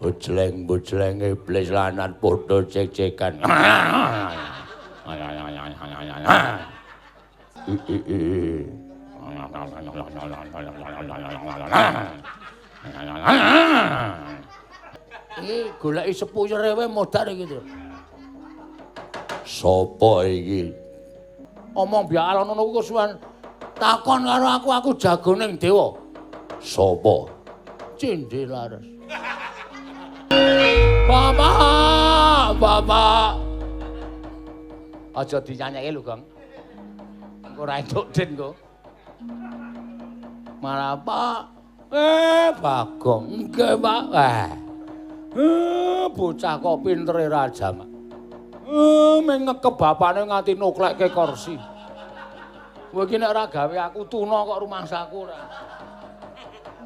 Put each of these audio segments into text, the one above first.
Bujleng iblis lanang padha cek-cekan. Iki goleki sepuyere wae modar iki to. Sopo iki? Omong biak ngono ku kesuwen. Takon karo aku jagoning dewa. Sopo? Cindelares. Bapak. Aja dinyanyeki lho, Gong. Engko ora entuk den kok. Malah Pak. Bagong. Nggih, Pak. Bocah kok pintere raja, Mak. Meng ngekep bapane nganti nuklekke kursi. Kowe iki nek ora gawe aku tuna kok rumangsaku ora.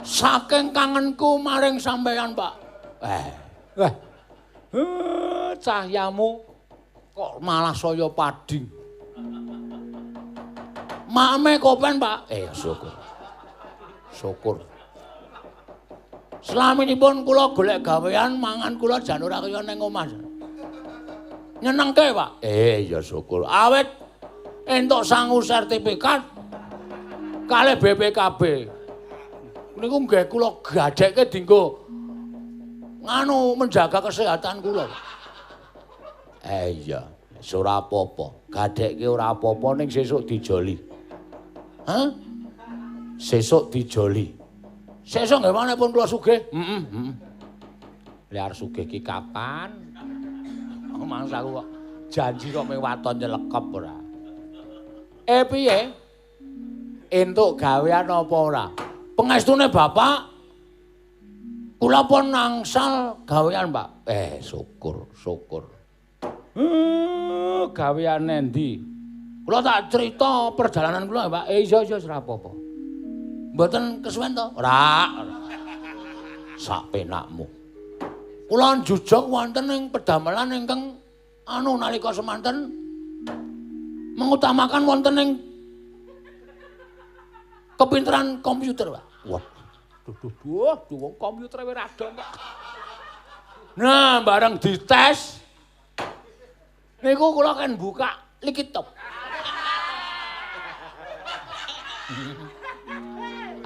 Saking kangenku maring sampeyan, Pak. Cahyamu kok malah saya pading. Makme kopen, Pak. Syukur. Selaminipun kula golek gawean mangan kula jan ora kaya ning omah. Nyenengke, Pak. Ya syukur. Awit entuk sangu sertifikat kalih BPKB. Niku nggih kula gadekke dienggo menjaga kesehatan kula. Iya, ora apa-apa. Gadekke ora apa-apa ning sesuk dijoli. Sesuk dijoli. Sesuk nggih manepun kula sugih. Liar sugih ki kapan? Mangsaku kok janji kok mung waton nyelekep ora. Piye? Entuk gawean apa ora? Pengestune Bapak kula pun nangsal gawean, Pak. Syukur. Gawean endi? Kula tak crita perjalanan kula, Pak. Iya ora apa-apa. Mboten kesuwen to? Ora. Sak penakmu. Kula njujug wonten ing pedamelan ingkang nalika semanten mengutamakan wonten ing kepinteran komputer, Pak. Waduh, komputer wis radon, Pak. Nah, bareng dites niku kula kan buka Likitop.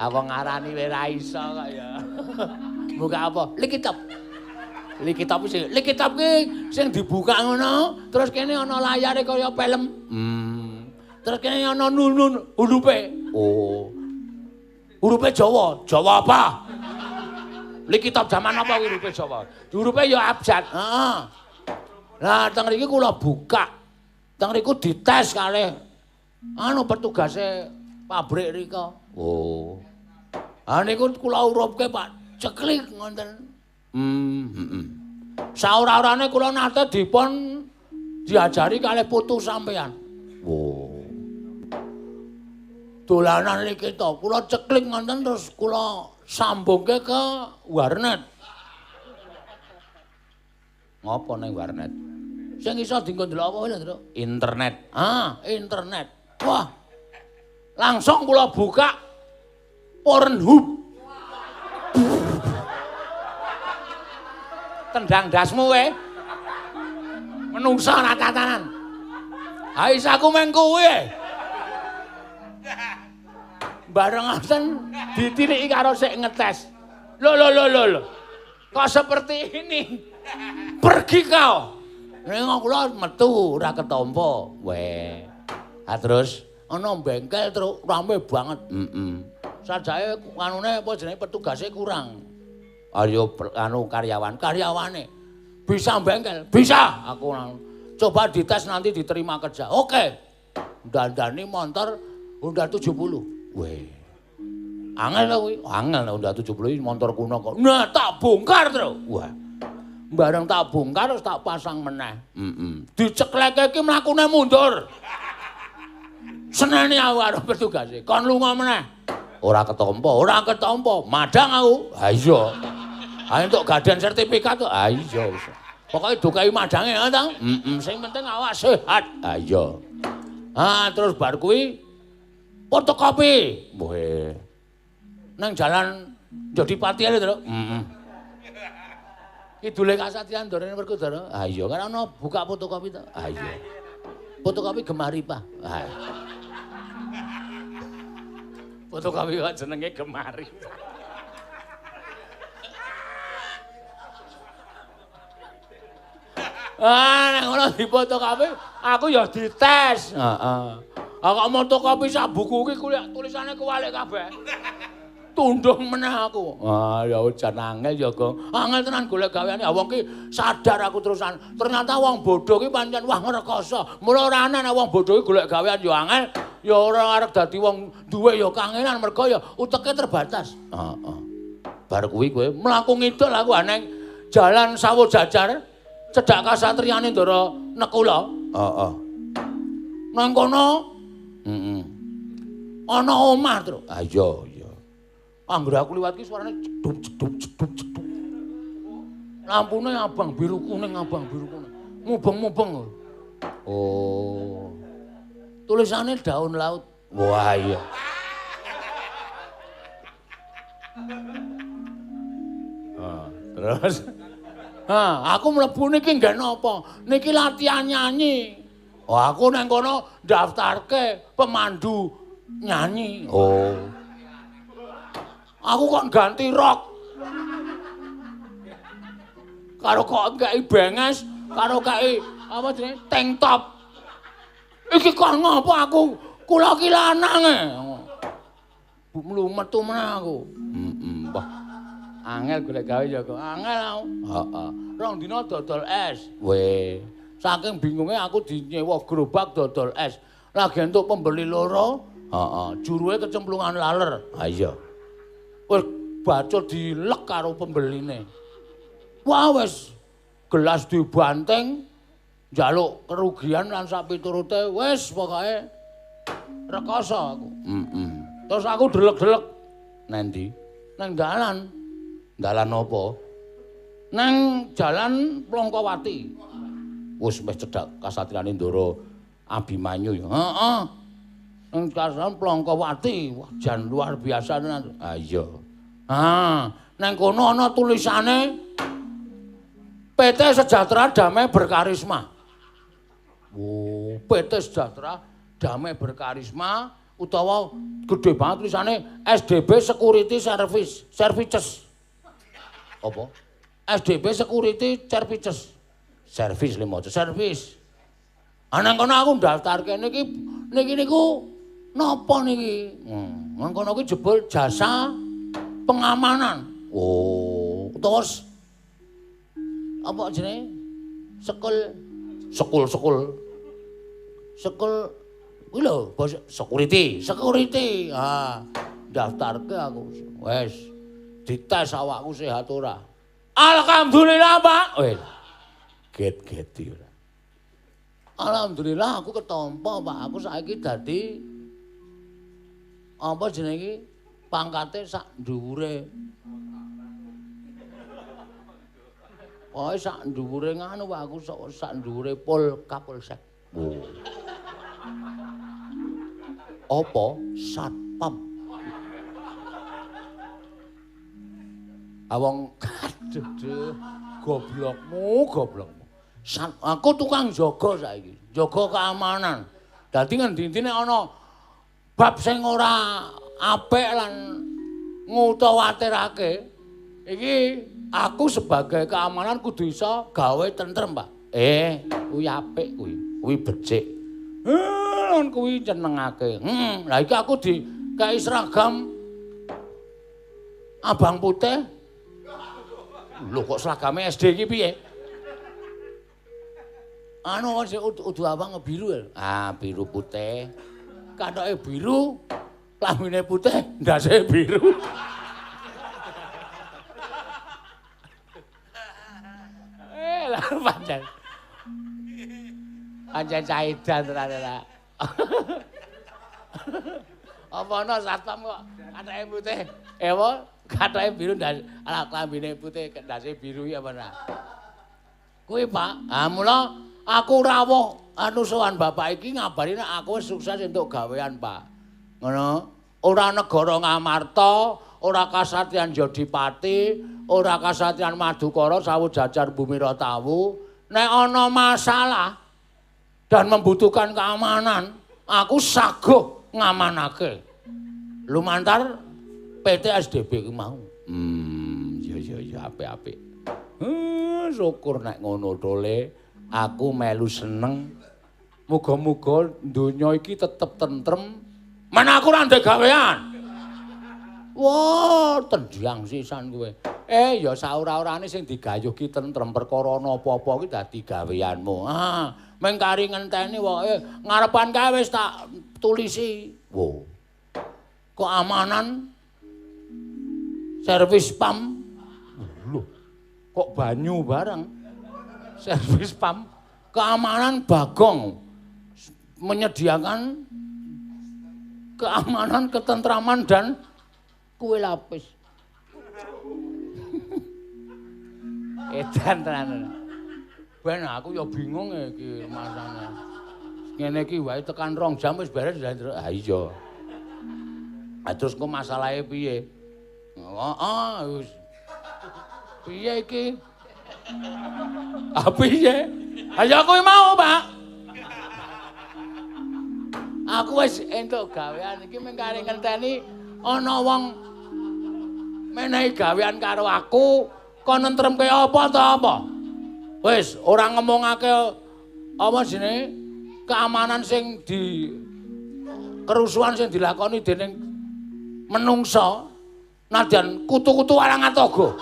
Apa ngarani wis ra iso kok ya. Buka apa? Likitop. Likitop ki sing dibuka ngono, terus kene ana layare kaya film. Terus kene ana nun hurufe. Hurufe Jawa. Jawa apa? Likitop zaman apa hurufe Jawa? Hurufe ya abjad. Heeh. Lah teng mriki kula buka. Teng mriku dites kalih petugase pabrik rika. Niku kula urupke, Pak. Ceklik ngoten. Saora-orane kula nate dipun diajari kalih putu sampeyan. Dolanan Likita, kula ceklik ngoten terus kula sambungke ke warnet. Ngopo ning warnet? Sing iso dienggo ndelok apa lho, Tru? Internet. Internet. Wah. Langsung kula buka Pornhub. Tendang dasmu we. Menungsa ora tatanan. Aisyahku meng kuwi. Bareng ngoten ditiliki karo sik ngetes. Lho. Kok seperti ini? Pergi kau. Ning kula metu ora ketampa. Terus ana bengkel terus rame banget. Sajake anune apa jenenge petugase kurang. Ayo karyawane bisa bengkel, bisa aku coba dites nanti diterima kerja. Oke. Dandani motor Honda 70. Angel to kuwi. Angel Honda 70 iki motor kuno kok. Nah, tak bongkar terus. Bareng tak bongkar terus tak pasang meneh. Diceklekke iki mlakune mundur. Seneni aku karo petugase. Kon lunga meneh. Ora ketompo. Madang aku. Ha iya. Entuk gaden sertifikat to. Ha iya wis. Pokoke dukai madange ya ta. Sing penting awak sehat. Ha iya. Terus bar kuwi fotokopi. Nang jalan Jadi patiane to. Heeh. Kidule Kasatian Dorene Werkudara. Ah iya kan ana buka fotokopi to. Ah iya. Fotokopi Gemari, Pak. Ah. Fotokopi kok jenenge Gemari. Nek ngono difotokopi, aku ya dites. Heeh. Kok fotokopi sak buku iki tulisane kuwalik kabeh. Tundung meneh aku. Ah ya jan angel ya, Gong. Angel tenan golek gaweane. Wong ki sadar aku terusan. Ternyata wong bodho ki pancen wah ngrekoso. Mula ora ana nek wong bodho ki golek gawean ya angel, ya ora arep dadi wong duwe ya kangenan mergo ya uteke terbatas. Heeh. Bar kuwi kowe mlaku ngidul aku aneng jalan Sawo Jajar cedhak kasatriyane Ndara Nekula. Heeh. Nang kono ana omah, Tru. Ah iya. Anggere aku liwat ki suarane ceduk. Lampune abang biru kuning. Mubeng. Oh. Tulisane daun laut. Wah iya. Terus aku mlebu niki nggen apa? Niki latihan nyanyi. Oh, aku nang kono daftarke pemandu nyanyi. Oh. Aku kok ganti rok. Karo kok ngeki benges, karo keki apa jenenge? Tank top. Iki kok ngopo aku? Kula ki lanang e. Mlumetu meneh aku. Wah. Angel golek gawe ya kok. Angel aku. Heeh. Rong dina dodol es. Weh. Saking bingunge aku dinyewa gerobak dodol es. Lagi entuk pembeli loro. Heeh. Juruhe kecemplungan laler. Ha iya. Wis bacot dilek karo pembeline. Wah wis gelas dibanteng, njaluk kerugian lan sak piturute wis pokoke rekoso aku. Terus aku delek-delek nang ndi? Nang dalan. Dalan apa? Nang jalan Plongkowati. Wis cedhak kasatriyane Ndara Abimanyu ya. Heeh. Nang kasatriyane Plongkowati, wah jan luar biasa tenan. Ah iya. Nang kono ana tulisane PT Sejahtera Damai Berkarisma. Oh, PT Sejahtera Damai Berkarisma utawa gede banget tulisane SDB Security Services. Apa? SDB Security Services. Service limo service. Nang kono aku daftarke niki niku napa niki? Nang kono ki jebul jasa pengamanan. Oh, terus apa jenenge? Sekul kuwi lho, security. Daftarke aku. Wes dites awakku sehat ora. Alhamdulillah, Pak. Wes. Get-geti ora. Alhamdulillah aku ketampa, Pak. Aku saiki dadi apa jenenge? Pangkate sak dhuwure. Oh, sak dhuwure nganu Pak, aku sak dhuwure Kapolsek. Oh. Apa? Satpam. Awong aduh goblokmu. Aku tukang jaga saiki, jaga keamanan. Dadi ngendi-endine ana bab sing ora apik lan ngutawatirake. Iki aku sebagai keamanan kudu iso gawe tentrem, Pak. Kuwi apik kuwi. Kuwi becik. Kuwi jenengake. Lah iki aku dikei seragam abang putih. Lho kok seragame SD iki piye? Anu wis udu abang biru. Biru putih. Kathoke biru, klamine putih, ndase biru. Lah pancen. Pancen caidan tenan. Apa ana satpam kok kathoke putih. Apa? Kathoke biru ndas klambine putih, ndase biru ya apa nah. Kuwi, Pak. Mula aku rawuh sowan bapak iki ngabari nek aku wis sukses entuk gawean, Pak. Ngono. Ora negara ngamarta, ora kasatyan Jodipati, ora kasatyan Madukara sawu jajar Bumira Tawu. Nek ana masalah dan membutuhkan keamanan, aku saguh ngamanake. Lumantar PT SDB ku mau. Ya apik-apik. Syukur nek ngono tole, aku melu seneng. Muga-muga donya iki tetep tentrem. Men aku ra ndek gawean. Wah, tendiang sisan kowe. Ya saura-urane sing digayuh ki tentrem perkara ana apa-apa ki dadi gaweanmu. Meng kari ngenteni wae ngarepan kae wis tak tulisi. Wo. Keamanan servis PAM. Loh, kok banyu bareng? Servis PAM. Keamanan Bagong menyediakan keamanan, ketentraman dan kue lapis. Edan tenan. Ben aku ya bingung iki masane. Ngene iki wae tekan 2 jam wis beres lha. Ha iya. Terus kok masalahe piye? Wis. Piye iki? Piye? Ayo kowe mau, Pak. Aku wis entuk gawean iki mung kare ngenteni ana wong menehi gawean karo aku, kon nentremke apa ta apa? Wis ora ngomongake apa jenenge keamanan sing di kerusuhan sing dilakoni dening menungsa nadyan kutu-kutu warang atogo.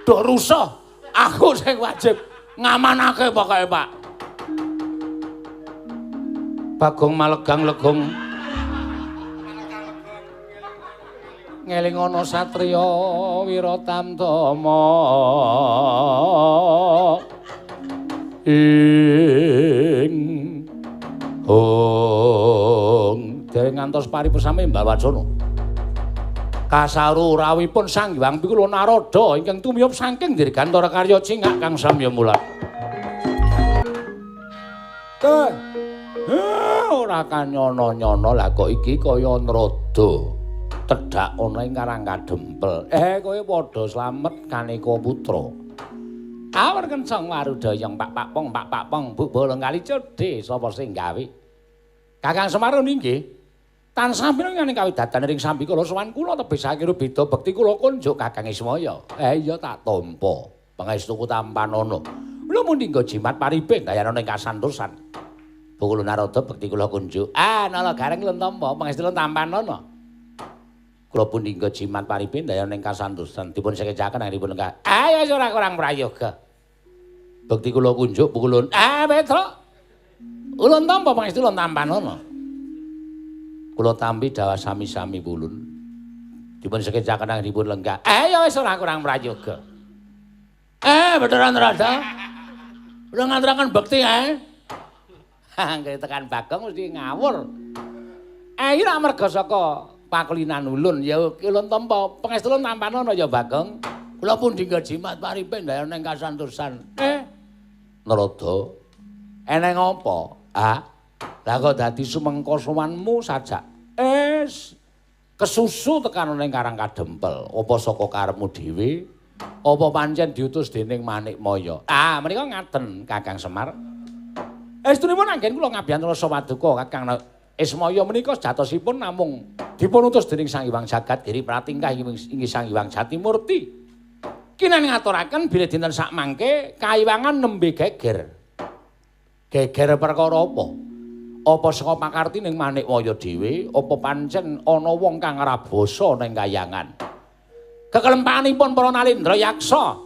Dok rusuh, aku sing wajib ngamanake pokoke, Pak. Bagong malegang-legung ngeling ana satriya Wiratamtama ing dereng ngantos paripesame Mbah Wacana kasaru rawipun Sang Hyang Pikula Narada ingkang tumiyup saking dirgantara karya cingak kang samya mulat. Ora kanyono-nyono lah kok iki kaya nrada tedhak ana ing Karangkadempel. Kowe padha slamet Kaneka Putra. Awar kencang warudayang Pak Pong Bu bolong kali cedhe sapa sing gawe. Kakang Semar nggih. Tansah pinengan ing kawidadan ring sambi kula sowan kula tebih saking beda bekti kula kunjuk Kakang Ismaya. Iya tak tampa pangestuku tampanana. Lha mun dinggo jimat paribing kaya ana ing kasantosan. Bukul Narada bekti kula kunjuk. Nala gareng lun tampa pangestu lun tampanana. Kula pun dinggo jimat paribing kaya ana ing kasantosan dipun sekejaken dipun engkah. Ya ora kurang prayoga. Bekti kula kunjuk bukulun. Petruk. Ulun tampa pangestu lun tampanana. Kula tampi dawa sami-sami pulun. Dipun sekejaken dipun lenggah. Ya wis ora kurang prayoga. Beneran rada. Udah nganturaken bekti Angger tekan Bagong mesti ngawur. Ira merga saka paklinan ulun ya ulun tampa pangestu ulun tampanana ya Bagong. Kula pun dinggo jimat paripin dayan ning kasantosan. Narada. Eneng apa? Lah kok dadi sumengko sowanmu sajak. Kesusu tekan ning Karangkadempel. Apa saka karepmu dhewe? Apa pancen diutus dening Manikmaya? Menika ngaten Kakang Semar. Estunipun anggen kula ngabiyantara sawaduka Kakang Ismaya menika sejatosipun namung dipun utus dening Sang Hyang Jagat Giri Pratingkah inggih Sang Hyang Jatimurti. Kinani ngaturaken bilih dinten sak mangke kayiwangan nembe geger. Geger perkara apa? Apa saka pakarti ning Manikmaya dhewe, apa pancen ana wong kang ngrabasa ning kayangan. Kekelempanipun para Nalindra Yaksa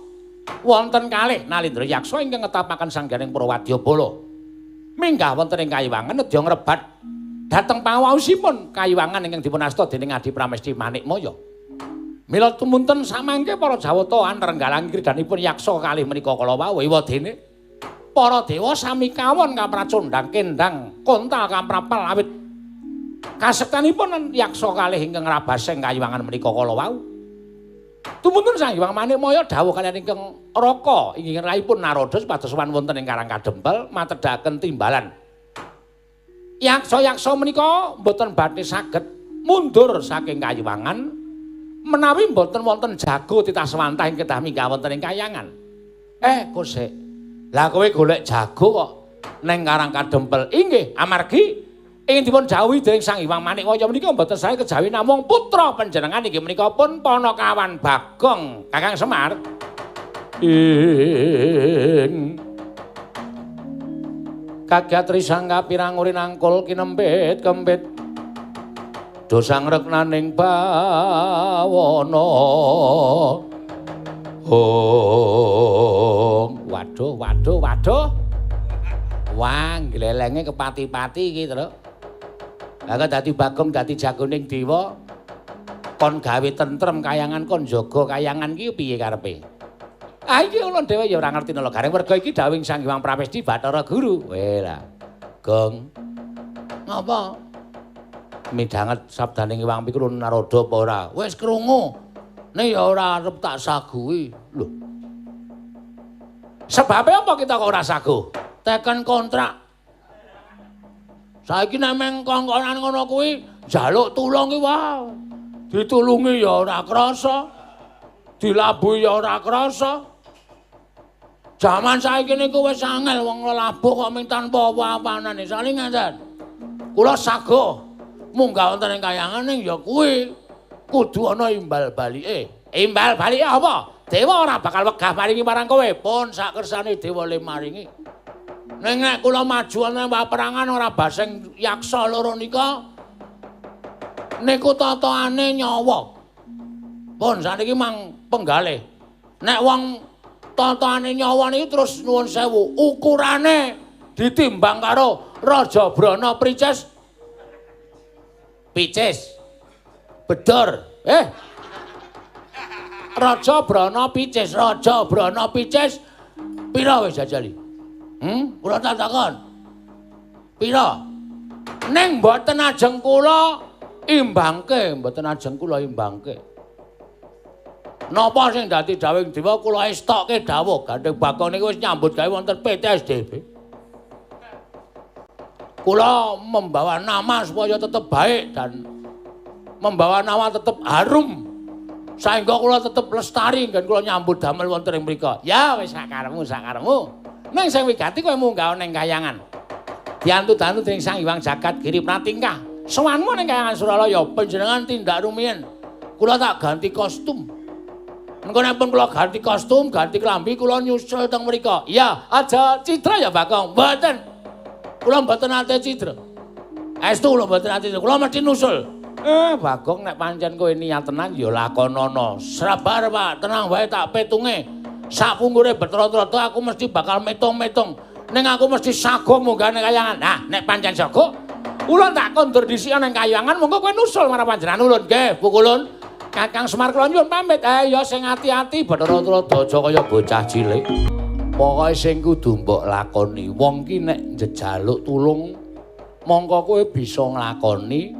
wonten kalih Nalindra Yaksa ingkang ngetapaken sangganing Prawadyabala. Minggah wonten ing kayiwangan nedya ngrebat dhateng pawaosipun kayiwangan ingkang dipunasta dening Adi Pramesti Manikmaya. Mila tumunten samangke para Jawata anrenggalang kridanipun Yaksa kalih menika kala wau ewadene para dewa sami kawon kapracondhang kendhang kontal kaprapal awit kasektanipun Yaksa kalih ingkang ngrabaseng kayiwangan menika kala wau. Tumunten Sang Hyang Manikmaya dawuh kaliyan ingkang Raka inggih raipun Narada supados sowan wonten ing Karangkadempel matedhaken timbalan. Yaksa-yaksa menika mboten badhe saged mundur saking kayiwangan menawi mboten wonten jago titah swantah ing kedah minggah wonten ing kayangan. Kok sik. Lah kowe golek jago kok ning Karang Kadempel. Inggih, amargi ingin dipun jawuhi dening Sang Hyang Manikmaya menika mboten sae kejawi namung putra panjenengan inggih menika pun Panakawan Bagong Kakang Semar. Ing Kagatri Sangga piranguri nangkul kinempit kempit dosang reknaning bawana. Waduh. Wah, glelenge kepati-pati iki to. Lah kok dadi Bagong dadi jagoning dewa kon gawe tentrem kayangan kon jaga kayangan iki piye karepe? Iki ulun dhewe ya ora ngerti nela gareng merga iki dawuh Sang Hyang Prawesti Bathara Guru. Lah. Gong. Ngapa? Midhanget sabdaning Hyang Pikulun Narada apa ora? Wis krungu. Nek ya ora arep tak saguhi. Lho. Sebabe apa kita kok ora saguh? Teken kontrak. Saiki nek meng kongkonan ngono kuwi njaluk tulung ki wae. Ditulungi ya ora krasa. Dilabuhi ya ora krasa. Jaman saiki niku wis angel wong labuh kok ming tanpa apa-apane. Sale ngeten. Kula saguh munggah wonten ing kayangan ning ya kuwi kudu ana imbal balike. Imbal balike apa? Dewa ora bakal wegah maringi marang kowe. Pun sak kersane dewa le maringi. Ning nek kula maju ana peperangan ora basing yaksa loro nika niku tataane nyawa. Pun saniki mang penggalih. Nek wong tataane nyawa niku terus nuwun sewu, ukurane ditimbang karo Raja Brana Picis. Bedor. Raja Brana Picis. Pira wis jajali? Kula tak takon. Pira? Ning mboten ajeng kula imbangke. Napa sing dadi dawuh dewa kula estokke dawuh Gandeng Bagong niku wis nyambut gawe wonten PTSDB. Kula membawa nama supaya tetap baik dan membawa nama tetap harum. Sehingga kula tetap lestari dan kula nyambut damel wonten ing mriku. Ya wis sakarepmu. Ning sing wigati kowe munggah ning kayangan. Diantu-dantu dening Sang Hyang Jagat Giri Pratingkah. Sowanmu ning kayangan Suralaya panjenengan tindak rumiyin. Kula tak ganti kostum. Engko nek pun kula ganti kostum, ganti klambi kula nyusul teng mriku. Ya, aja citra ya Bagong. Mboten. Kula mboten ate citra. Estu kula mboten ate citra. Kula mesti nusul. Bagong nek pancen kowe niat tenan ya lakonono. Sabar, Pak. Tenang wae tak petunge. Sapungkure Bathara aku mesti bakal metung-metung. Ning aku mesti sago munggah ning kayangan. Nah, nek pancen sago, ulun tak kondur dhisik ning kayangan, monggo kowe nusul marang panjenengan ulun. Nggih, Bu Kulun. Kakang Semar kula nyuwun pamit. Ya sing ati-ati Bathara aja kaya bocah cilik. Pokoke sing kudu mbok lakoni, wong ki nek njejaluk tulung, mongko kowe bisa nglakoni.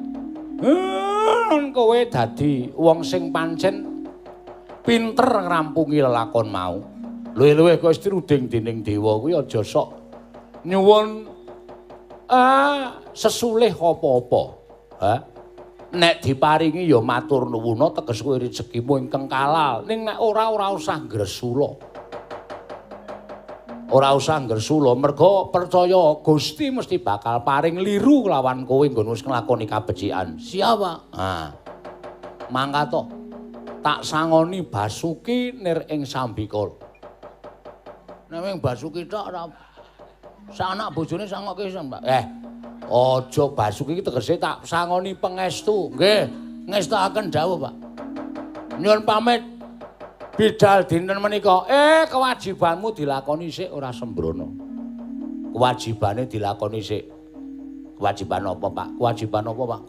Kowe dadi wong sing pancen pinter ngrampungi lelakon mau. Luwih-luwih kowe struding dening dewa kuwi aja sok nyuwun sesulih apa-apa. Nek diparingi ya matur nuwun teges kowe rezekimu ingkang kalal. Ning nek ora usah gresula. Ora usah gresula merga percaya Gusti mesti bakal paring liru kelawan kowe nggon wis nglakoni kabecikan. Siap, Pak. Mangka to. Tak sangoni Basuki nir ing Sambikala. Nek wing Basuki tok ora sanak bojone sangoke Mbak. Aja Basuki iki tegese tak sangoni pangestu. Nggih, ngestakaken dawuh, Pak. Nyuwun pamit bidal dinten menika. Kewajibanmu dilakoni sik ora sembrono. Kewajibane dilakoni sik. Kewajiban apa, Pak? Kewajiban apa, Pak?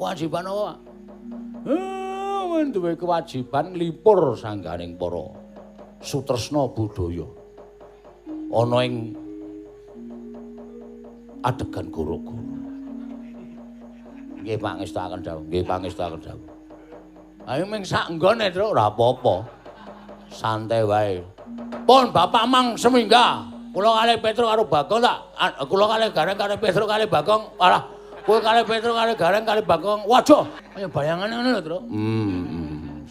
Duwe kewajiban nglipur sangganing para sutresna budaya ana ing adegan guru-guru. Nggih pangestakaken dawuh. Ayo ming sak nggone ora apa-apa. Santai wae. Pun Bapak mang semingga. Kula kalih Petro karo Bagong tak. Kula kalih Gareng karo Petro kalih Bagong. Alah, kowe kalih Petro kalih Gareng kalih Bagong. Waduh, kaya bayangane ngono lho, Tru.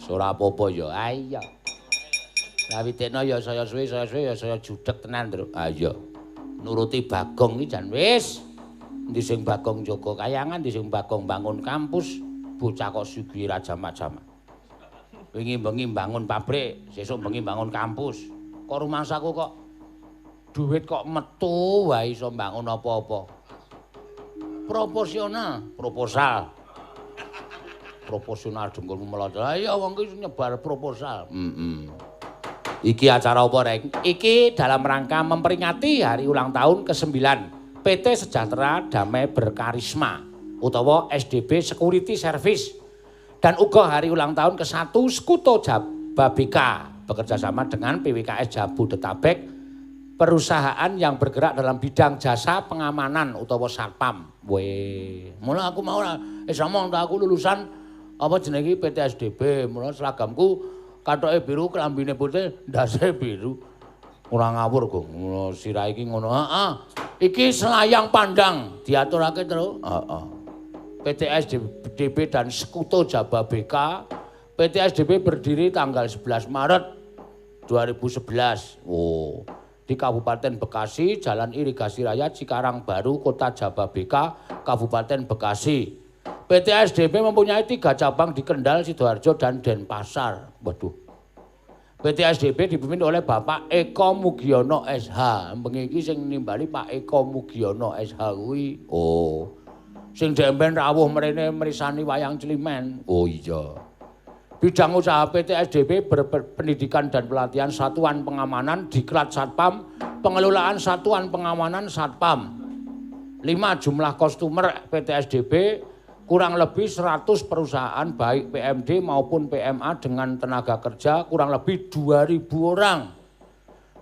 ora apa-apa ya. Ah iya. Ngawitekno ya saya suwe ya saya judeg tenan, Truk. Ah iya. Nuruti Bagong iki jan wis. Endi sing Bagong jaga kayangan, endi sing Bagong bangun kampus, bocah kok sugih ra jamak-jamak. Wingi bengi bangun pabrik, sesuk bengi bangun kampus. Kok rumangsaku kok duit kok metu wae iso bangun apa-apa. Proporsional, proporsional dengkulmu melonjol. Iya wong ki nyebar proposal. Iki acara apa, Reng? Iki dalam rangka memperingati hari ulang tahun ke-9 PT Sejahtera Damai Berkarisma utawa SDP Security Service dan uga hari ulang tahun ke-1 Sekuto Jababeka bekerja sama dengan PWKS Jabodetabek, perusahaan yang bergerak dalam bidang jasa pengamanan utawa satpam. Weh, mula aku mau samong aku lulusan apa jenenge PT SDP, mula seragamku katoke biru, klambine putih, ndase biru. Ora ngawur, Gong. Mula sirah iki ngono. Heeh. Iki selayang pandang diaturake terus. Heeh. PT SDP dan Sekuto Jababeka. PT SDP berdiri tanggal 11 Maret 2011. Oh. Di Kabupaten Bekasi, Jalan Irigasi Raya Cikarang Baru, Kota Jababeka, Kabupaten Bekasi. PT SDP mempunyai 3 cabang di Kendal, Sidoarjo, dan Denpasar. Waduh. PT SDP dipimpin oleh Bapak Eko Mugiono SH. Bengi sing nimbali Pak Eko Mugiono SH kuwi. Oh. Sing demben rawuh mrene mrisani wayang Climen. Oh iya. Bidang usaha PT SDP berpendidikan dan pelatihan Satuan Pengamanan Diklat Satpam, pengelolaan Satuan Pengamanan Satpam. 5 jumlah customer PT SDP, kurang lebih 100 perusahaan baik PMD maupun PMA dengan tenaga kerja kurang lebih 2.000 orang.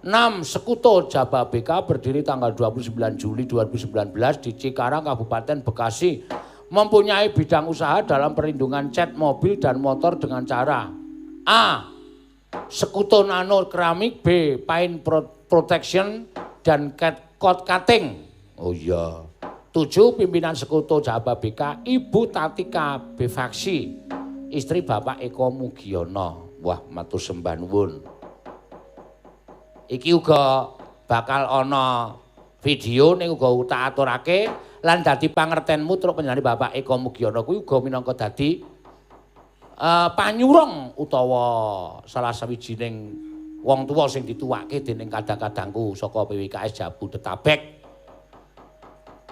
6 Sekuto Jababeka berdiri tanggal 29 Juli 2019 di Cikarang, Kabupaten Bekasi. Mempunyai bidang usaha dalam perlindungan cat mobil dan motor dengan cara A. Sekuto Nano Keramik, B. Paint Protection, dan Coat Cutting. Oh iya. 7 pimpinan Sekuto Jababeka, Ibu Tatika Befaksi, istri Bapak Eko Mugiono. Wah, matur sembah nuwun. Iki uga bakal ana video ning uga tak aturake lan dadi pangertenmu truk panjenengane Bapak Eko Mugiono kuwi uga minangka dadi panyurung utawa salah sawijining wong tuwa sing dituwake dening kadang-kadangku saka PWKS Jabodetabek.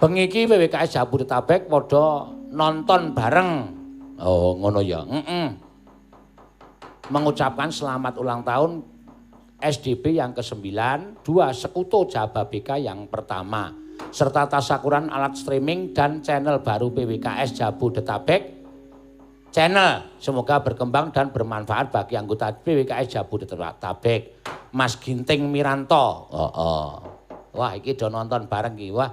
Bengi iki PWKS Jabodetabek padha nonton bareng. Oh, ngono ya. Mengucapkan selamat ulang tahun SDP yang ke-9, 2 Sekuto Jababeka yang pertama, serta tasakuran alat streaming dan channel baru PWKS Jabodetabek. Channel semoga berkembang dan bermanfaat bagi anggota PWKS Jabodetabek. Mas Ginting Miranto. Wah, iki do nonton bareng iki. Wah.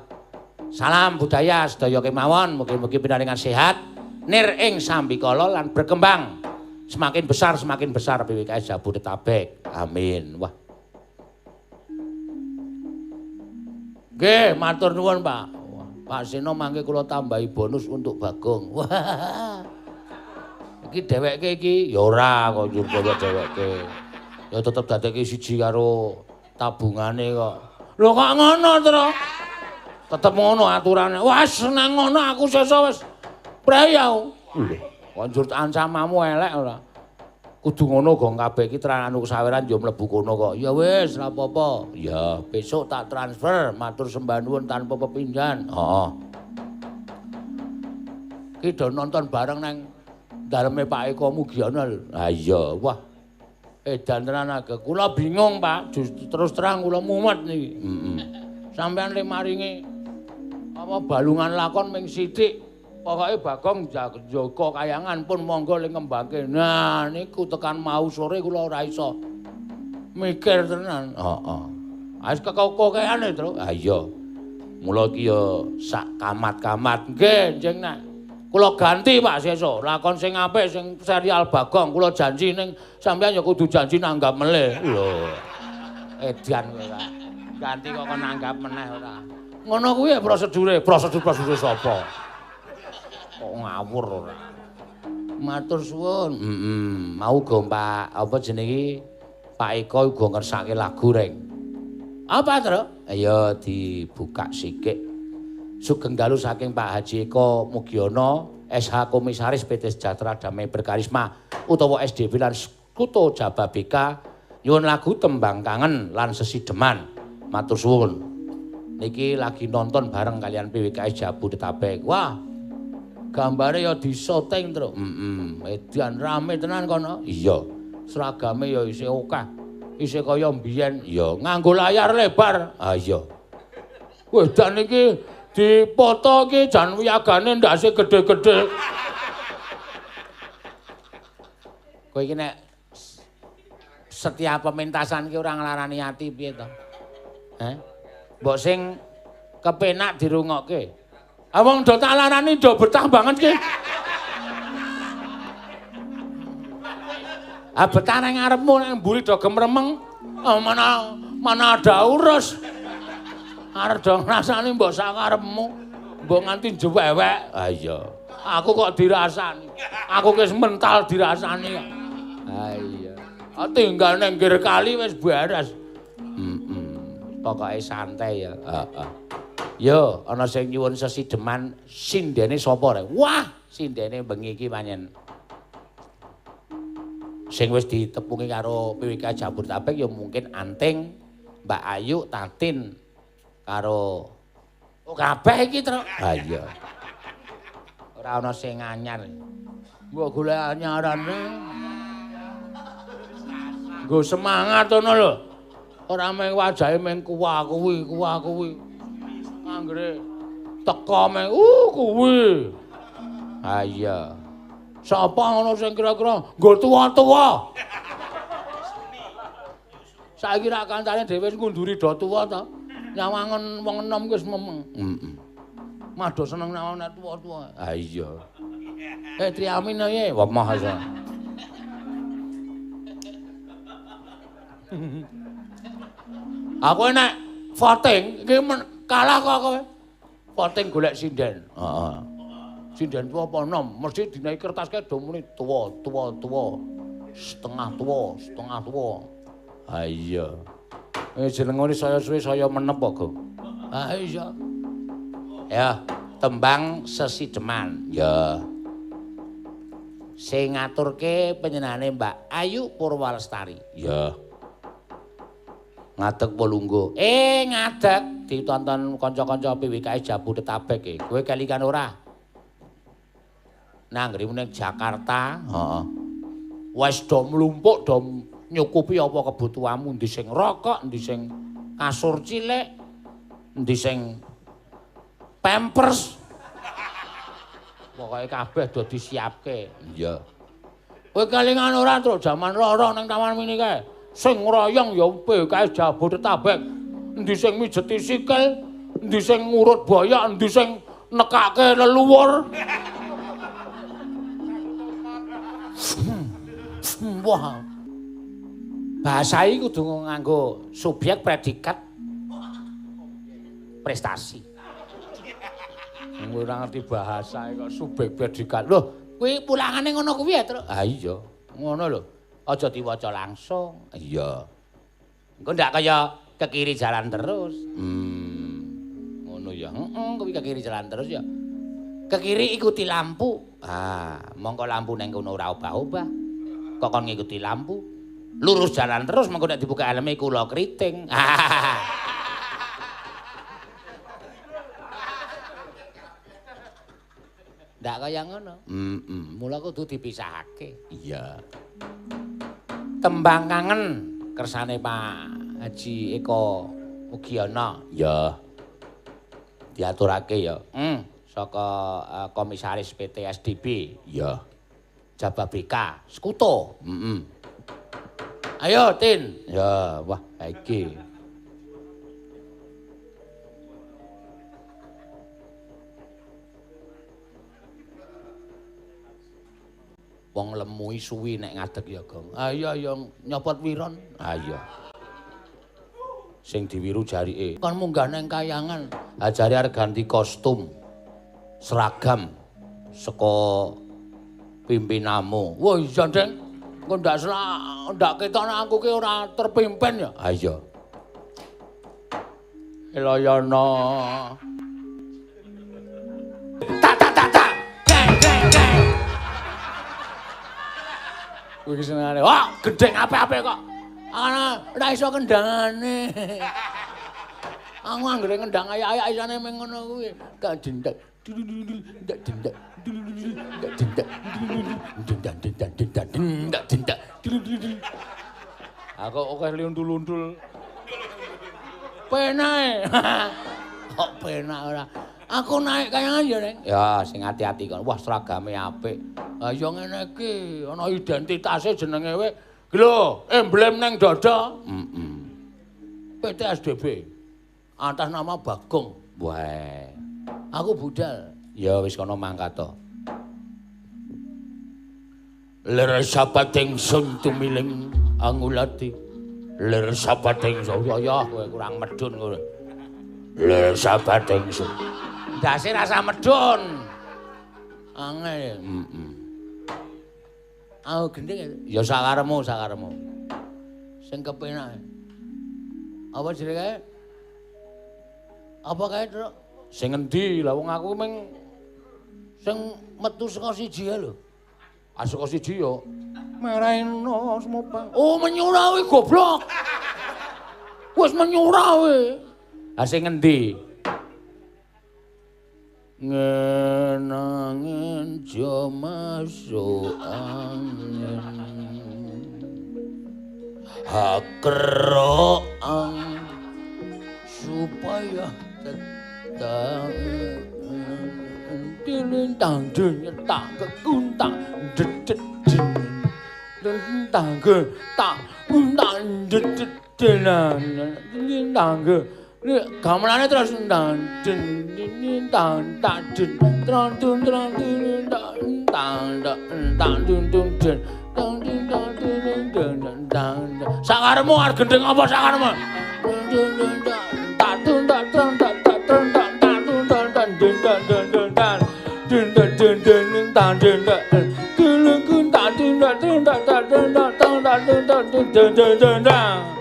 Salam budaya sedaya kemawon, mugi-mugi pinaringan sehat, nir ing sambikala lan berkembang. Semakin besar PWKS Jabodetabek. Amin. Wah. Nggih, matur nuwun, Pak. Wah, Pak Seno mangke kula tambahi bonus untuk Bagong. Wah. Iki dheweke iki ya ora kok njur dheweke. Ya tetep dadekke siji karo tabungane kok. Lho kok ngono, Tru? Tetep ngono aturane. Wah, seneng ngono aku sesuk wis prayau. Lho, kok njur ancamamu elek ora. Kudu ngono gong kabeh iki anu kesaweran ya mlebu kono kok. Ya wis, ora apa-apa. Ya, besok tak transfer, matur sembah nuwun tanpa pepindhan. Heeh. Ki do nonton bareng nang daleme Pak Eko Mugiono lho. Ha iya, wah. Edan tenan agek. Kula bingung, Pak. Terus terang kula mumet niki. Sampeyan le maringi apa balungan lakon ming sithik. Pokoke Bagong jaga kayangan pun monggo ling ngembangke. Nah, niku tekan mau sore kula ora iso mikir tenan. Heeh. Wis kekokeane, Tru. Ha iya. Mula iki ya sak kamat-kamat. Nggih, njeng nek kula ganti Pak sesuk. Lakon sing apik sing serial Bagong kula janji ning sampeyan ya kudu janji nanggap melih. Lho. Edan kowe ta. Ganti kok nanggap meneh ora. Ngono kuwi ya prosedure sapa? Kok ngawur ora. Matur suwun. Mau go Pak apa jenenge Pak Eko uga ngersake lagu reng. Apa, Tru? Ayo dibuka sikik. Sugeng dalu saking Pak Haji Eko Mugiono, SH Komisaris PT Sejahtera Damai Berkarisma utawa SDB lan Sekuto Jababeka nyuwun lagu Tembang Kangen lan Sesideman. Matur suwun. Niki lagi nonton bareng kalian PWKS Jabodetabek. Wah, gambare ya disyuting, Tru. Edan rame tenan kono. Iya. Seragame ya isih akeh. Isih kaya mbiyen. Ya, nganggo layar lebar. Ah iya. Wah, dan iki dipoto iki jan wiyagane ndase gedhe-gedhe. Kowe iki nek setiap pementasan ki ora nglarani ati piye to? Mbok sing kepenak dirungokke. Wong do tak larani do betah banget ki. Betah nang ngarepmu nang mburi do gemremeng. Mana ada urus. Arep do ngrasani mbok sak karepmu. Mbok nganti jewewek. Ah iya. Aku kok dirasani. Aku wis mental dirasani kok. Ah iya. Tinggal nang gir kali wis beres. Pokoke santai ya. Heeh. Yo, ana sing nyuwun sesideman sindene sapa rek? Wah, sindene bengi iki panjen. Sing wis ditepungi karo PWK Jabodetabek ya mungkin Anting, Mbak Ayu, Tatin karo kabeh iki, Tru. Ha iya. Ora ana sing anyar. Mbok golek anyarane. Nggo semangat ngono lho. Ora mung wajahe mung kuwi. Anggere teko mung kuwi. Ha iya. Sapa ngono sing kira-kira nggo tuwa-tuwa? Saiki rak kancane dhewe wis ngunduri do tuwa to. Nyawangen wong enom wis memeng. Mado seneng nyawangen nek tuwa-tuwa. Ha iya. Triamin ye, wa mahasa. Aku nek voting iki kalah kok kowe. Voting golek sinden. Heeh. Sinden tuwa apa enom? Mesti dinaiki kertas kae do muni tuwa. Setengah tuwa. Ha iya. Jenengane saya suwe saya menep kok, Go. Ha iya. Ya, tembang Sesideman. Ya. Sing ngaturke panjenengane Mbak Ayu Purwalestari. Ya. Ngadeg Polunggo. Ngadeg ditonton kanca-kanca PWKS Jabodetabek e. Kowe kalikan ora? Nang ngrimu ning Jakarta, heeh. Wis do mlumpuk do nyukupi apa kebutuhanmu, endi sing rokok, endi sing kasur cilik, endi sing pampers. Pokoke kabeh do disiapke. Iya. Kowe kelingan ora, Tru, jaman loro ning Taman Mini kae. Sing ngroyong ya PWKS Jabodetabek. Endi sing mijeti sikil, endi sing ngurut boyok, endi sing nekake leluhur. Wah. Bahasa iki kudu nganggo subjek predikat prestasi. Ora ngerti bahasa kok subjek predikat. Lho, kuwi pulangane ngono kuwi ya, Tru? Ah iya, ngono lho. Aja diwaca langsung. Iya. Engko ndak kaya ke kiri jalan terus. Ngono ya. Kuwi ke kiri jalan terus ya. Ke kiri ikuti lampu. Mongko lampu ning kono ora obah-obah. Kok kon ngikuti lampu. Lurus jalan terus mengko nek dibuka helme kula kriting. Ndak kaya ngono. Mula kudu dipisahake. Iya. Tembang Kangen kersane Pak Haji Eko Mugiono. Ya. Diaturake ya. Saka Komisaris PT SDB. Ya. Jababeka, Sekuto. Ayo, Tin. Ya, wah, iki. Wong lemu suwi nek ngadeg ya, Gong. Iya ya nyopot wiron. Iya. Sing diwiru jarike. Kon munggah nang kayangan. Jare arep ganti kostum. Seragam saka pimpinamu. Wah iya, Deng. Engko ndak ketokne aku ki ora terpimpin ya. Ha iya. Elayana. Tak. Geng. Kuwi senengane. Wah, gedeng apik-apik kok. Ana ora iso kendangane. Aku anggere ngendang ayak-ayak isane meng ngono kuwi. Tak jendak. Ndak jendak. Aku oke luntul-luntul. Penae. Kok penak ora. Aku naik kayangan ya, Neng. Ya, sing ati-ati kon. Wah, seragame apik. Ha ya ngene iki, ana identitase jenenge wae. Lho, emblem neng dada. PTSDB. Atas nama Bagong. Wah. Aku budal. Ya wis kono mangkat to. Ler sabating sun tumiling angulati. Ler sabating ya kowe kurang medun kowe. Ler sabating sun. Ndase rasa medun. Angel. Aku gendeng ya sakaremu. Sing kepenak. Apa jenenge? Apa kae, Truk? Sing endi? Lah wong aku meng sing metu saka siji lho. Ah saka siji yo. Meraino semopang. Oh, menyurah we goblok. Wis menyurah we. Ah sing endi? Ngenangin jo masuk angin hakeroang supaya tetap dilintang tak kekuntang dedet dilintang tak untang dedet dilintang gamelane terus ndang tang tak den trong tun trong tun tang sakaremu arep gendeng apa sakaremu tak tun tak trong tak tun tak tun tak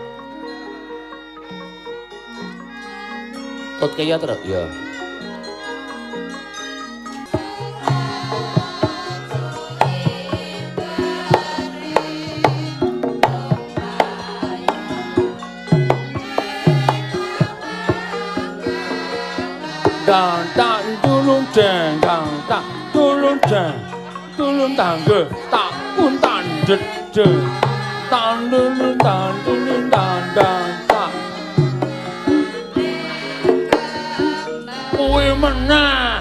Tot kaya terus ya. Dang dang dulung dang dang dang dulung ke tak pun tan det tan dulung tan dang tak kowe menah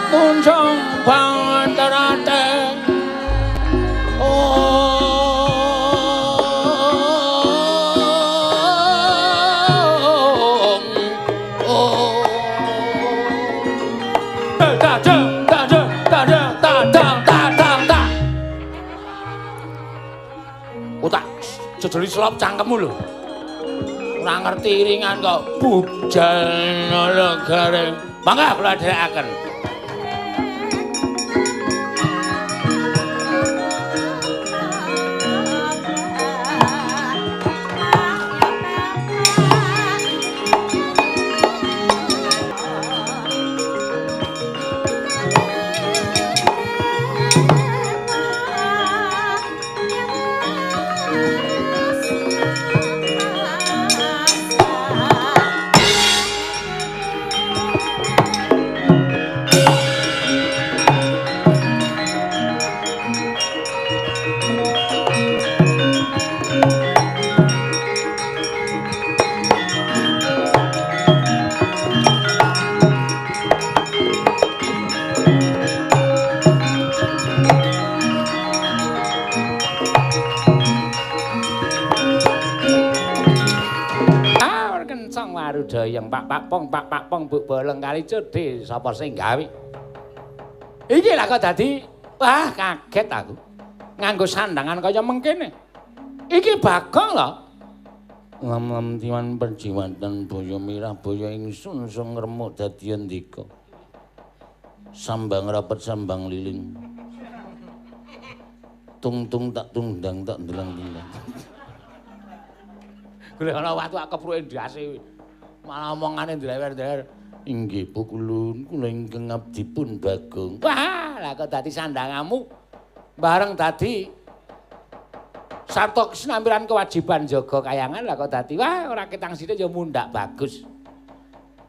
Tunjung pangantarate Utak jejeli selop cangkemmu lho. Ora ngerti iringan kok bujal nala garing. Mangga kula dherekaken. dayeng Pak Pong Bu Boleng kali cedhe sapa sing gawe. Iki lha kok dadi wah kaget aku. Nganggo sandangan kaya mengkene. Iki Bagong lho. Ngam tiwan perjiwatan boyo mirah boyo ingsun sing ngremuk dadi ndika. Sambang rapet sambang liling. Tung tak tungdang tak ndelang-ndelang. Golek ana watu kepruke ndase. Malah omongane drewer-drewer. Inggih pukulun kula ingkang abdipun Bagong. Wah, lah kok dadi sandangamu bareng dadi sarta sinampiran kewajiban jaga kayangan lah kok dadi wah ora ketang sithik ya mundak bagus.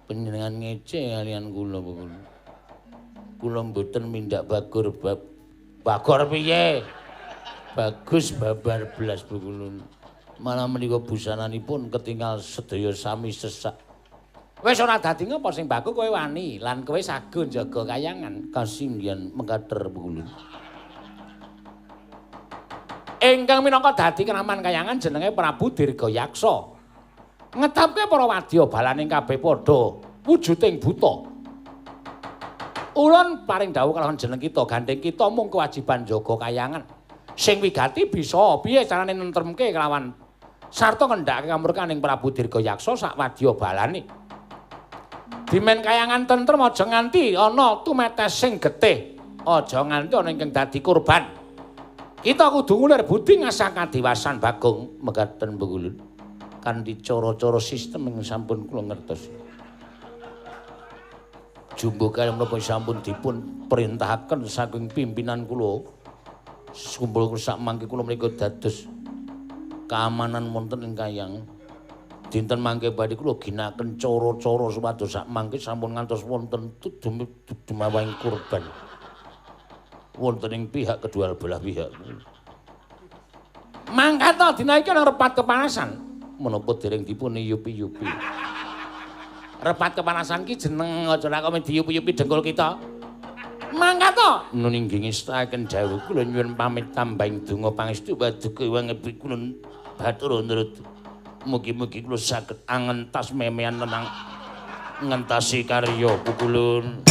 Panjenengan ngece kalian kula kula. Kula mboten mindak bagor bagor piye? Bagus babar blas bukulun. Malah menika busananipun ketinggal sedaya sami sesak. Wis ora dadi ngapa sing baku kowe wani lan kowe sago jaga kayangan kasinggihan mengkater bukulun. Ingkang minangka dadi kenaman kayangan jenenge Prabu Dirgayaksa. Ngedapke para wadya balaning kabeh padha wujuding buta. Ulun paring dawuh kalawan jeneng kita gandeng kita mung kewajiban jaga kayangan. Sing wigati bisa piye carane nentremke kelawan sarta ngendhake kamurkaning Prabu Dirgayaksa sak wadya balane. Dimen kayangan tentrem aja nganti ana tumetes sing getih. Aja nganti ana ingkang dadi kurban. Kita kudu ngulir budi ngasah kadiwasan Bagong mekaten Bengulun. Kanthi cara-cara sistem ing sampun kula ngertos. Jumbo kaliyan menapa sampun dipun perintahaken saking pimpinan kula. Kumpul sak mangke kula menika dados keamanan wonten ing kayang. Dinten mangke badhe kula ginaken cara-cara supados sak mangke sampun ngantos wonten dumawahing kurban. Wonten ing pihak kedua belah pihak. Mangkata dina iki ana repat kepanasan menapa dereng dipun yupi-yupi. Repat kepanasan ki jeneng aja kok diyupi-yupi dengkul kita. Mangkata nuning ngestaken dawuh kula nyuwun pamit tambahing donga pangestu paduka wangebi kula batur nurut. Mugi-mugi kula saged angentas memean menang ngentasi karya pukulun.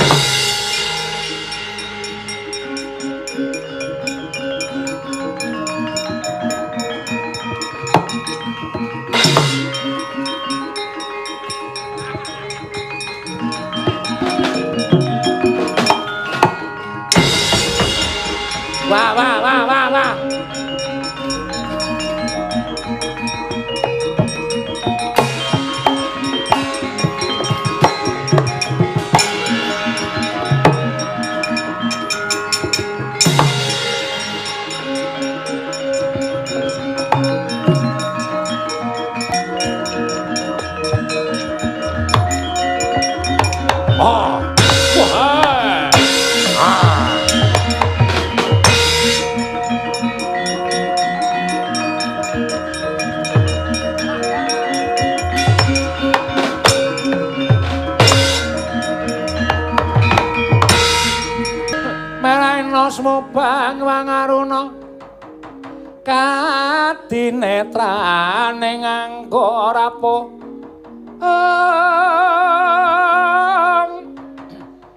Wah. Mubang wangaruna kadinetrane nganggo rapo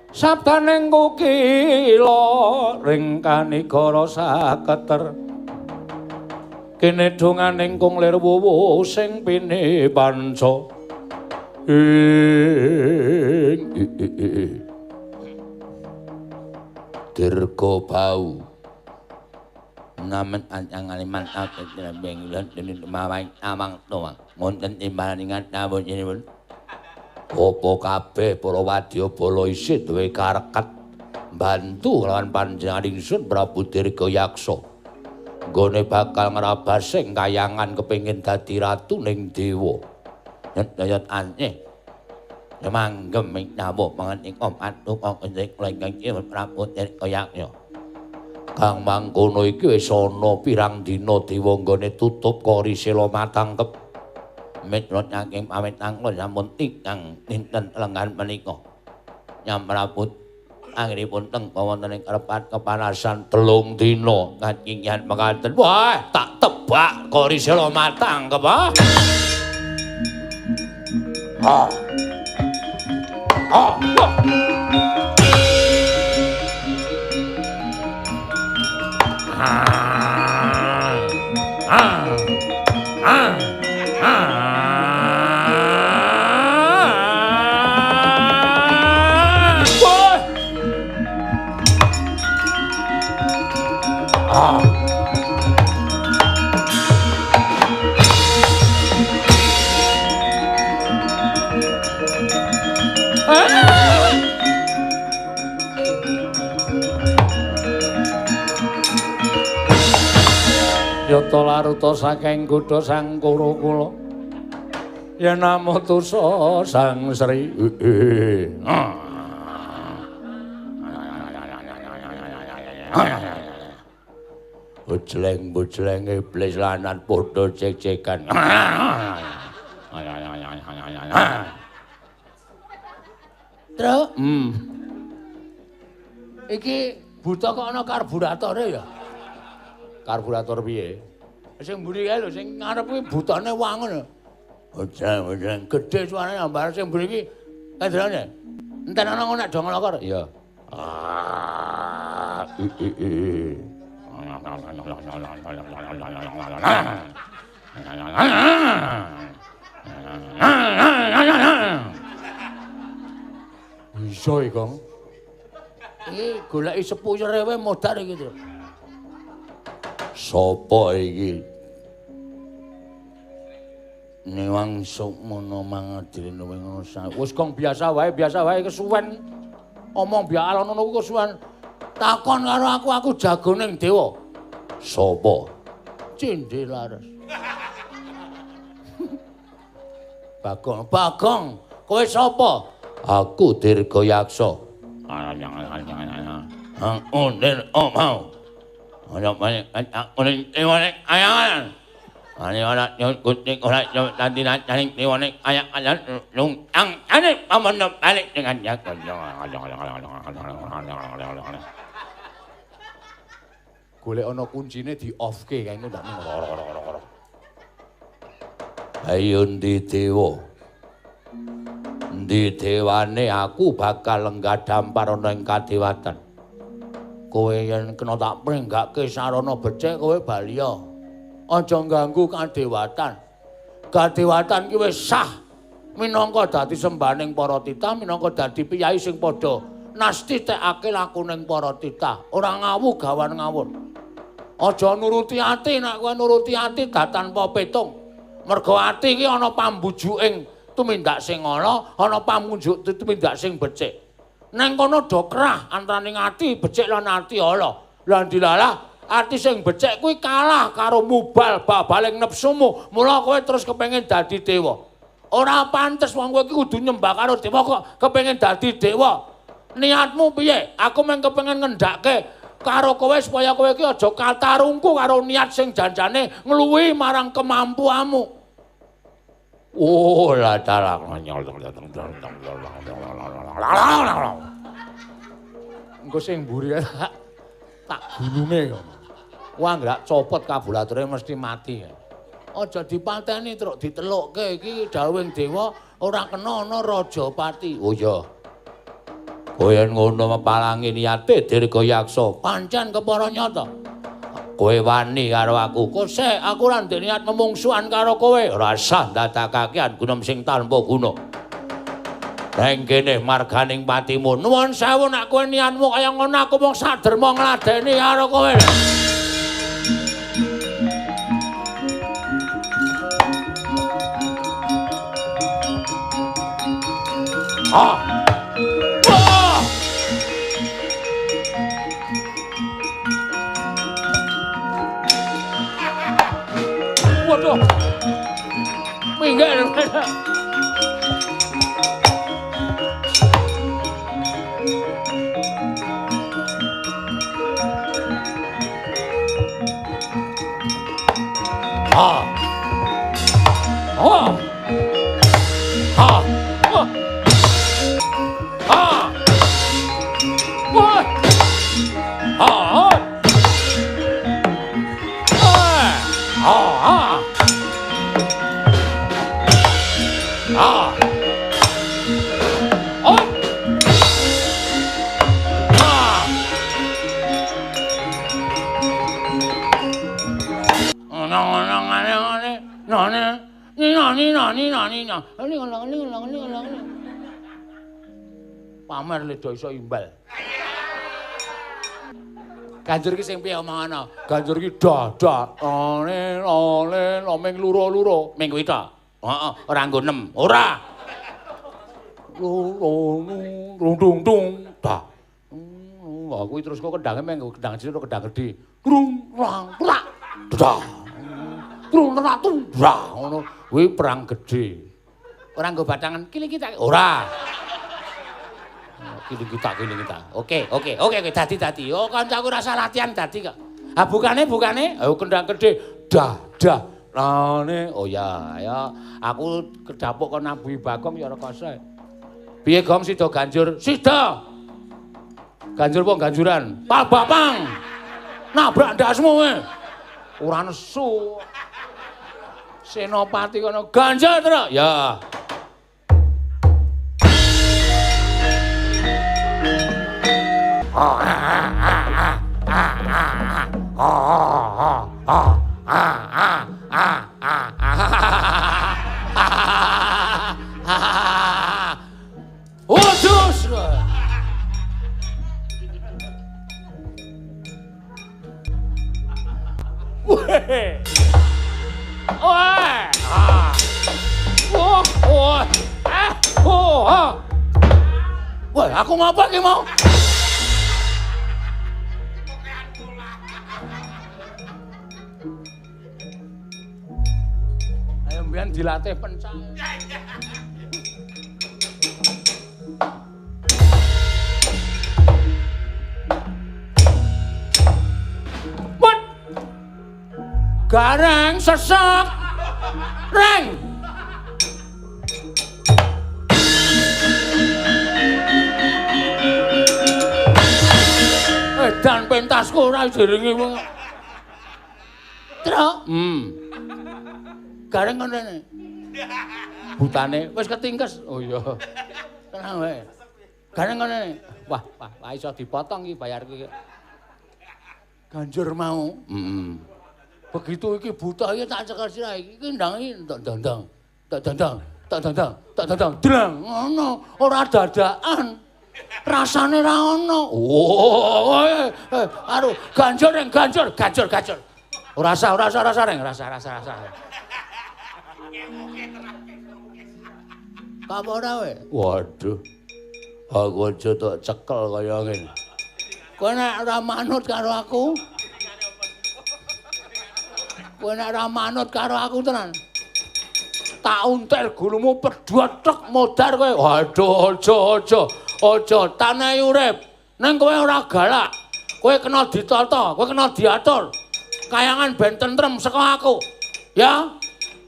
sabdaning kukila ringkani kara saketer kene donganing kunglir wuwu sing pine panca Dirga bau namen anyang-aliman bengilan dening mawang amang tuwang wonten timbalan ingat namun jenipun apa kabeh para wadya bala isih duwe karekat bantu lawan panjenengan ingsun Prabu Dirgayaksa nggone bakal ngrabasing kayangan kepengin dadi ratu ning dewa nyayat anyeh manggem ing namo mangan ing atuk ing lengkang Prabu Dirgayaksa kang mangkono iki wis ana pirang dina dewa nggone tutup Karisela matangkep miturut saking pamit angkul sampun ingkang dinten lengan menika nyamraput anggenipun teng wonten ing repat kepanasan 3 dina kacingan mekaten wah tak tebak Karisela matangkep ah Yata laruta saking kutha sang Kurakula yen namutusa sang Sri bujleng-bujleng iblis lanat padha cek-cekan Truk iki buta kok ana karburatore ya karburator piye? Sing mburi kae lho sing ngarep kuwi butane wangun. Bojang gedhe suarane ambar sing mburi iki kadrane. Enten ana ngono nek do nglokor. Iya. Iso iki, Kang. Iki goleki sepuh rewe modar iki, Tru. Sapa iki? Niwang sukmana mangadrene ngono sae. Wis Kang biasa wae kesuwen. Omong biak alon ngono kuwi kesuwen. Takon karo aku jagoning dewa. Sapa? Cindhe Laras. Bagong, kowe sapa? Aku Dirgayaksa. Unin omau. Ana banyak unin iwanek ayangan. Ani ora kutik ora tadi naning iwanek ayangan lung ang ane pamono balik dengan jago. Golek ana kuncine di off-ke kae ngono ndak ngono. Ayo ndi dewa. Ndi dewane aku bakal lenggah dampar ana ing kadewatan. Kowe yen kena tak prenggake sarana becik kowe baliya. Aja ganggu kadewatan. Kadewatan ki wis sah minangka dadi sembaning para titah, minangka dadi piyai sing padha nastithekake lakuning para titah. Ora ngawu gawan ngawur. Aja nuruti ati, nek kowe nuruti ati tanpa petung. Mergo ati ki ana pambujuking tumindak sing ala, ana pamunjuk tumindak sing becik. Neng kono do krah antaraning ati becik lan ati ala. Lah dilalah ati sing becik kuwi kalah karo mubal babaling nepsumu. Mula kowe terus kepengin dadi dewa. Ora pantes wong kowe iki kudu nyembah karo dewa kok kepengin dadi dewa. Niatmu piye? Aku mung kepengin ngendhake karo kowe supaya kowe iki aja katarungku karo niat sing janjane ngluwihi marang kemampuanmu. Oh, la dalak. Engko sing mburi tak gunune kok. Wah, nggak copot kabulature mesti mati. Aja dipateni truk ditelukke iki dawuhing dewa ora kena ana rajapati. Oh ya. Kowe ngono mepalangi niate Dirgayaksa. Pancen kepara nyata. Kowe wani karo aku. Kosek aku ora ndek niat memungsuhan karo kowe. Ora sah ndadakakean gunem sing tanpa guna. Neng kene marganing patimu. Nuwun sewu nek kowe niatmu kaya ngono aku mung saderma ngladeni karo kowe. Waduh. Minggir. Pamer le iso imbal. Ganjur ki sing piye omongana? Ganjur ki dadak ole ming luro-luro, ming kuwi tok. Heeh, ora nggo 6. Ora. Dung dah. Wah, kuwi terus kok kendange menggo kendang cilik kendang gedhe. Grung rang prak. Dah. Grung ratun. Dah, ngono. Kuwi perang gedhe. Ora nggo batangan kili kita. Ora. Kili kita. Oke, dadi. Oh, kancaku rasa latihan dadi kok. Ah bukane. Ayo kendang gedhe. Dah. Lane, oh ya, aku kedapuk kon nabuhi Bagong ya ora kose. Piye Gong sida ganjur? Sida. Ganjur apa ganjuran? Pabapang. Nabrak ndasmu kowe. Ora nesu. Senopati kono ganjur terus. Ya. Udus. Wah, aku mau apa ki mau? Ayo mbiyen dilatih pencang. Put. Gareng sesek. Reng. Dan pentasku ora diringi wong. Truk. Gareng ngene. Butane wis ketingkes. Oh iya. Tenang wae. Gareng ngene. Wah, iso dipotong iki bayarku iki. Ganjur mau. Begitu iki buta iki tak cekel sirah iki ndang iki ndang. Tak drang ngono ora dadakan. Rasane ra ono. Oh, aduh, ganjur. Ora rasa reng, rasa. Apa ora we? Waduh. Aku aja tok cekel kaya ngene. Kowe nek ora manut karo aku. Tenan. Tak untel gulumu pedhotek modar kowe. Waduh, aja tanah urip. Neng kowe ora galak. Kowe kena ditata, kowe kena diatur. Kayangan ben tentrem saka aku. Ya?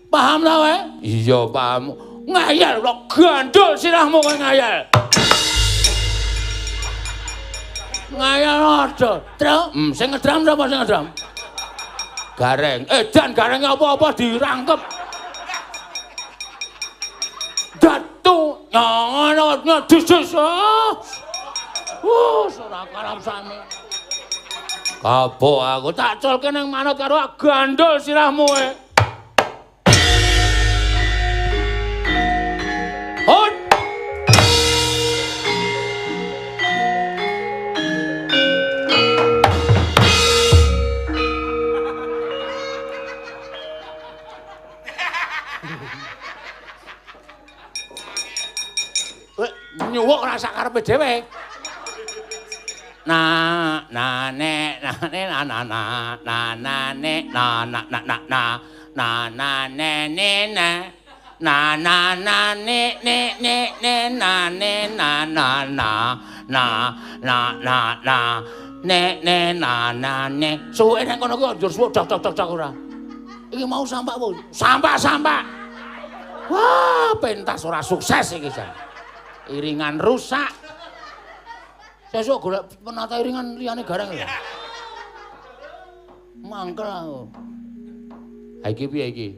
Paham ta kowe? Iya, paham. Ngayal kok gandul sirahmu kowe ngayal. Ngayal aja. Truk, sing ngedram sapa sing ngedram? Gareng. Dan gareng apa-apa dirangkep. Datu ngono disus. Ora karep sami. Kapok aku tak culke ning manut karo gandul sirahmu kowe. Hot. Nyuwuk ora sak karepe dhewe. Na ne suwe nang kono kuwi njur suwe dak ora. Iki mau sampah apa? Sampah. Wah, pentas ora sukses iki jan. Iringan rusak. Sesuk golek penata iringan liyane gareng lho. Mangkel aku. Ha iki piye iki?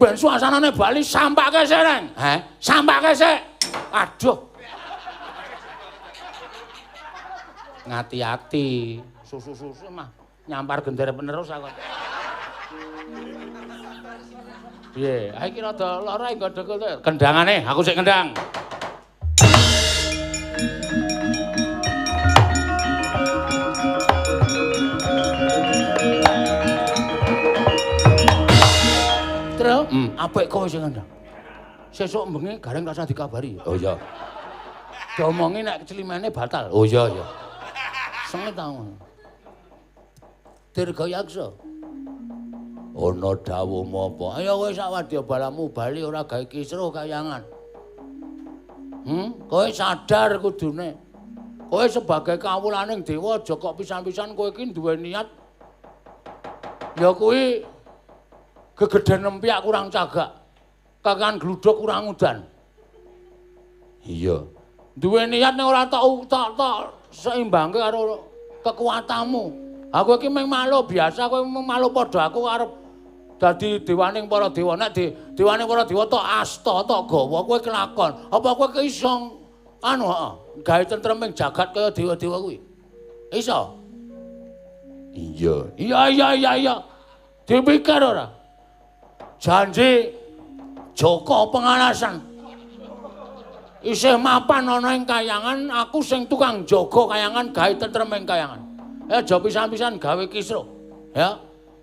Ben suasanane Bali sampake sik, Reng. Sampake sik. Aduh. Ngati-ati. Susu-susu mah nyampar gendere penerus aku. Piye? Ha iki rada lara engko kendangane, aku sik kendang. Terus, apik kowe sing kendang. Sesuk bengi gareng rasa dikabari. Oh iya. Diomongi nek kecelimane batal. Oh iya iya. Sengit ta ngono. Dirgayaksa. Ana dawuhmu apa? Ayo kowe sak wadya balamu bali ora gawe kisruh kayangan. Kowe sadar kudune. Kowe sebagai kawulaning dewa aja kok pisan-pisan kowe iki duwe niat. Ya kuwi gegeden nempiak kurang cagak. Kakan gluduk kurang udan. Iya. Duwe niat nek ora tok seimbangke karo kekuatanmu. Aku iki mung makhluk biasa, kowe mung makhluk padha aku arep dadi dewaning para dewa. Nek dewaning para dewa tok asta, tok gawa, kowe kelakon. Apa kowe iso gawe tentreming jagat kaya dewa-dewa kuwi? Iso? Iya. Iya. Dipikir ora? Janji Joko Pengalasan. Isih mapan ana ing kayangan, aku sing tukang jaga kayangan gawe tentreming kayangan. Aja pisan-pisan gawe kisruh, ya.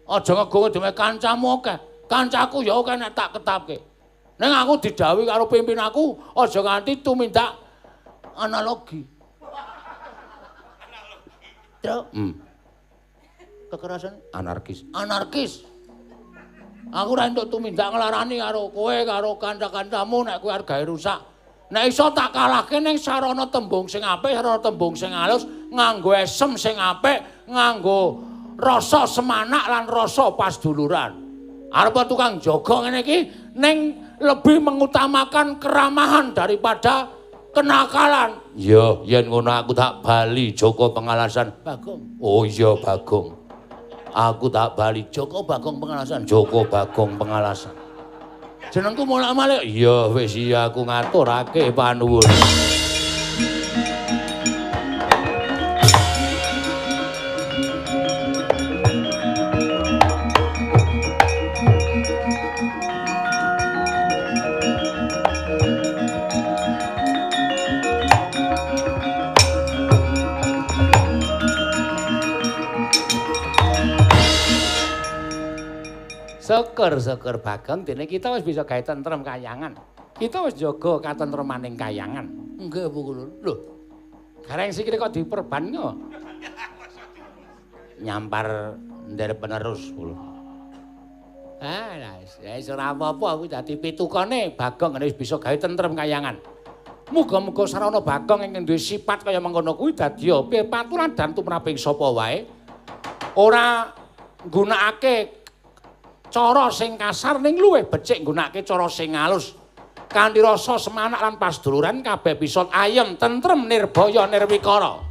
Aja ngegowo dhewe kancamu akeh. Kancaku ya akeh nek tak ketapke. Ning aku didhawuhi karo pimpinanku aja nganti tumindak analogi. Terus, kekerasan anarkis. Aku ora entuk tumindak nglarani karo kowe karo kanca-kancamu nek kowe arep gawe rusak. Nek iso tak kalahke ning sarana tembung sing apik, sarana tembung sing halus, nganggo esem sing apik, nganggo rasa semanak lan rasa pasduluran. Arep tukang jaga ngene iki ning lebih mengutamakan keramahan daripada kenakalan. Iya, yen ngono aku tak bali Joko Pengalasan. Bagong. Oh iya Bagong. Aku tak bali Joko Bagong Pengalasan. Joko Bagong Pengalasan. Jenengku molak-malik. Iya wis iya aku ngaturake panuwun. Syukur Bagong dene kita wis bisa gawe tentrem kayangan. Kita wis jaga katentremaning kayangan. Nggih Bu Kulur. Lho. Gareng sikile kok diperban kok. Nyampar nderep penerus kula. Wis ora apa-apa aku dadi pitukane Bagong wis bisa gawe tentrem kayangan. Muga-muga sarana Bagong ing duwe sifat kaya mengkono kuwi dadi paturan dan tumraping sapa wae ora nggunakake cara sing kasar ning luwih becik nggunakake cara sing alus. Kanthi rasa semanak lan pasduluran kabeh bisa ayem, tentrem, nirbaya, nirwikara.